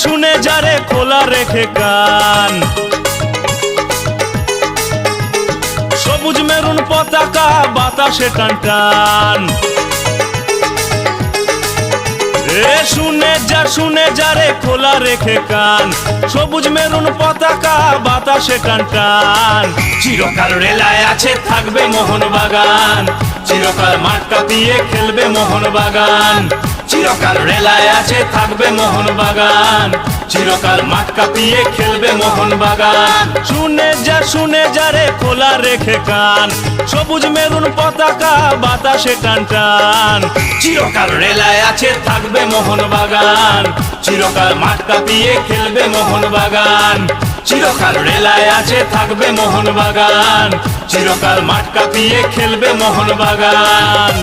শুনে যারে খোলা রেখে কান। সবুজ মেরুন পতাকা বাতাসে টান টান। শুনে যারে খোলা রেখে কান। সবুজ মেরুন পতাকা বাতাসে টান টান। চিরকাল রেলায় আছে থাকবে মোহনবাগান, চিরকাল মাঠ কাঁপিয়ে খেলবে মোহনবাগান। চিরকাল রেলায় আছে থাকবে মোহনবাগান, চিরকাল মাঠ কাঁপিয়ে খেলবে মোহনবাগান। শুনে যারে খোলা রেখে কান। সবুজ মেরুন পতাকা বাতাসে টান টান। চিরকাল রেলায় আছে থাকবে মোহনবাগান, চিরকাল মাঠ কাঁপিয়ে খেলবে মোহনবাগান। চিরকাল রেলায় আছে থাকবে মোহনবাগান, চিরকাল মাঠ কাঁপিয়ে খেলবে মোহনবাগান।